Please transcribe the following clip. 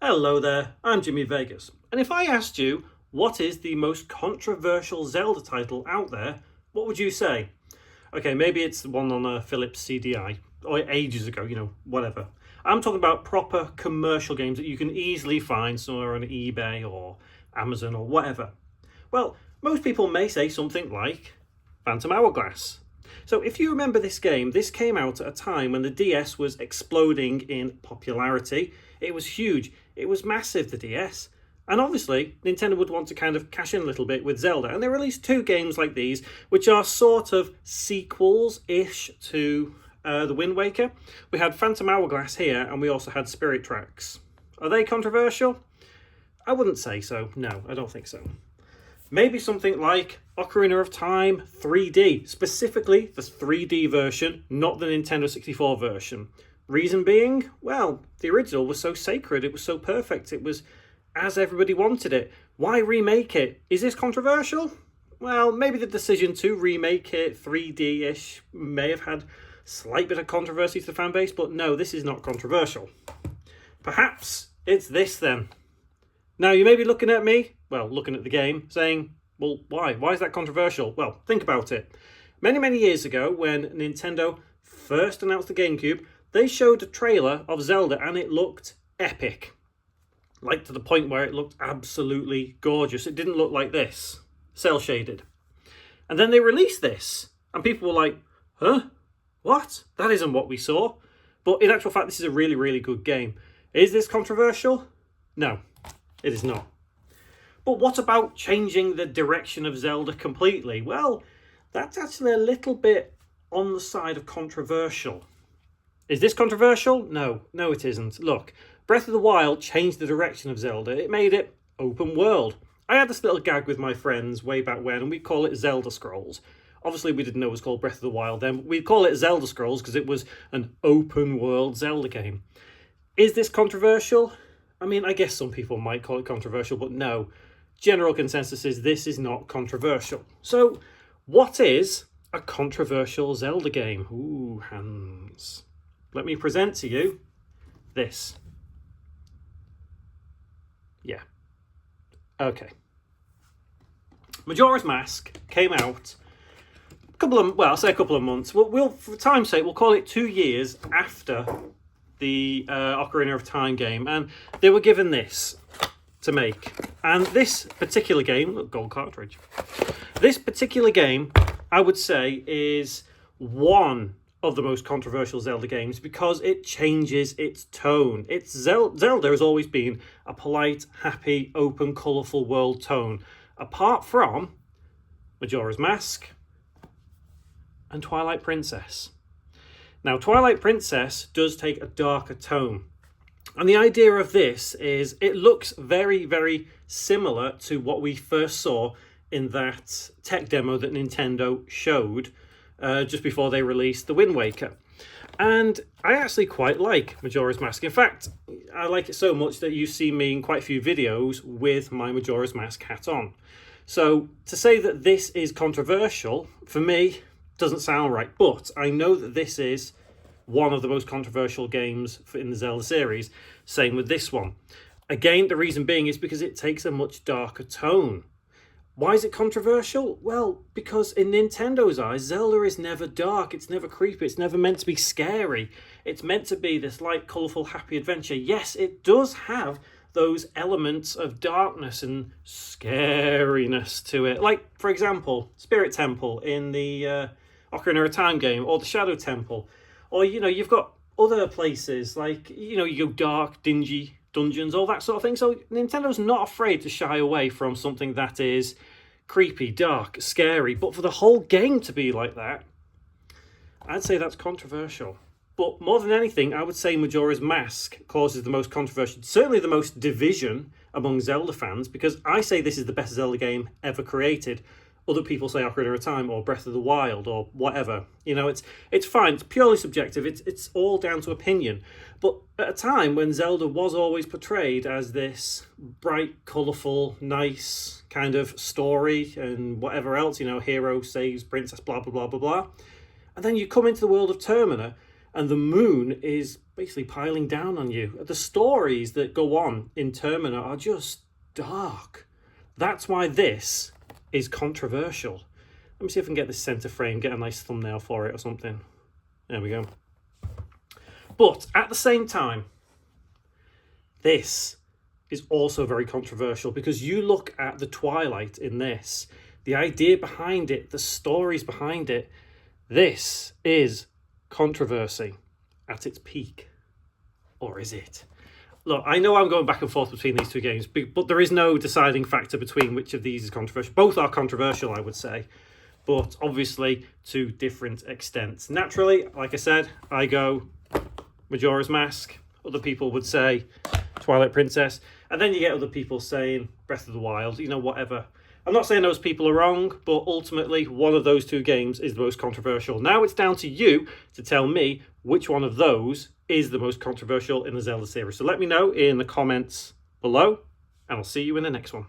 Hello there, I'm Jimmy Vegas, and if I asked you what is the most controversial Zelda title out there, what would you say? Okay, maybe it's the one on a Philips CDI, or ages ago, whatever. I'm talking about proper commercial games that you can easily find somewhere on eBay or Amazon or whatever. Well, most people may say something like Phantom Hourglass. So if you remember this game, this came out at a time when the DS was exploding in popularity. It was huge. It was massive, the DS. And obviously, Nintendo would want to kind of cash in a little bit with Zelda. And they released two games like these, which are sort of sequels-ish to the Wind Waker. We had Phantom Hourglass here, and we also had Spirit Tracks. Are they controversial? I wouldn't say so. No, I don't think so. Maybe something like Ocarina of Time 3D, specifically the 3D version, not the Nintendo 64 version. Reason being, well, the original was so sacred, it was so perfect, it was as everybody wanted it. Why remake it? Is this controversial? Well, maybe the decision to remake it 3D-ish may have had a slight bit of controversy to the fan base, but no, this is not controversial. Perhaps it's this then. Now, you may be looking at me, well, looking at the game, saying, well, why? Why is that controversial? Well, think about it. Many, many years ago, when Nintendo first announced the GameCube, they showed a trailer of Zelda and it looked epic. Like to the point where it looked absolutely gorgeous. It didn't look like this, cel shaded. And then they released this and people were like, huh? What? That isn't what we saw. But in actual fact, this is a really, really good game. Is this controversial? No, it is not. But what about changing the direction of Zelda completely? Well, that's actually a little bit on the side of controversial. Is this controversial? No, it isn't. Look, Breath of the Wild changed the direction of Zelda. It made it open world. I had this little gag with my friends way back when, and we call it Zelda Scrolls. Obviously, we didn't know it was called Breath of the Wild then, but we'd call it Zelda Scrolls because it was an open world Zelda game. Is this controversial? I mean, I guess some people might call it controversial, but no. General consensus is this is not controversial. So, what is a controversial Zelda game? Ooh, hands. Let me present to you this. Yeah. Okay. Majora's Mask came out a couple of months. We'll for time's sake, we'll call it 2 years after the Ocarina of Time game, and they were given this to make. And this particular game, look, gold cartridge. This particular game, I would say, is one of the most controversial Zelda games because it changes its tone. Zelda has always been a polite, happy, open, colourful world tone, apart from Majora's Mask and Twilight Princess. Now, Twilight Princess does take a darker tone. And the idea of this is it looks very, very similar to what we first saw in that tech demo that Nintendo showed just before they released the Wind Waker. And I actually quite like Majora's Mask. In fact, I like it so much that you see me in quite a few videos with my Majora's Mask hat on. So to say that this is controversial, for me, doesn't sound right. But I know that this is one of the most controversial games in the Zelda series. Same with this one. Again, the reason being is because it takes a much darker tone. Why is it controversial? Well, because in Nintendo's eyes, Zelda is never dark, it's never creepy, it's never meant to be scary. It's meant to be this light, colourful, happy adventure. Yes, it does have those elements of darkness and scariness to it. Like, for example, Spirit Temple in the Ocarina of Time game, or the Shadow Temple. Or, you've got other places, like, you go dark, dingy dungeons, all that sort of thing. So Nintendo's not afraid to shy away from something that is creepy, dark, scary. But for the whole game to be like that, I'd say that's controversial. But more than anything, I would say Majora's Mask causes the most controversy, certainly the most division among Zelda fans, because I say this is the best Zelda game ever created. Other people say Ocarina of Time or Breath of the Wild or whatever. It's fine. It's purely subjective. It's all down to opinion. But at a time when Zelda was always portrayed as this bright, colourful, nice kind of story and whatever else, hero saves princess, blah, blah, blah, blah, blah. And then you come into the world of Termina and the moon is basically piling down on you. The stories that go on in Termina are just dark. That's why this is controversial. Let me see if I can get this center frame, get a nice thumbnail for it or something. There we go. But at the same time, this is also very controversial, because you look at the Twilight in this, the idea behind it, the stories behind it, this is controversy at its peak. Or is it? Look, I know I'm going back and forth between these two games, but there is no deciding factor between which of these is controversial. Both are controversial, I would say, but obviously to different extents. Naturally, like I said, I go Majora's Mask. Other people would say Twilight Princess. And then you get other people saying Breath of the Wild, you know, whatever. I'm not saying those people are wrong, but ultimately one of those two games is the most controversial. Now it's down to you to tell me which one of those is the most controversial in the Zelda series. So let me know in the comments below, and I'll see you in the next one.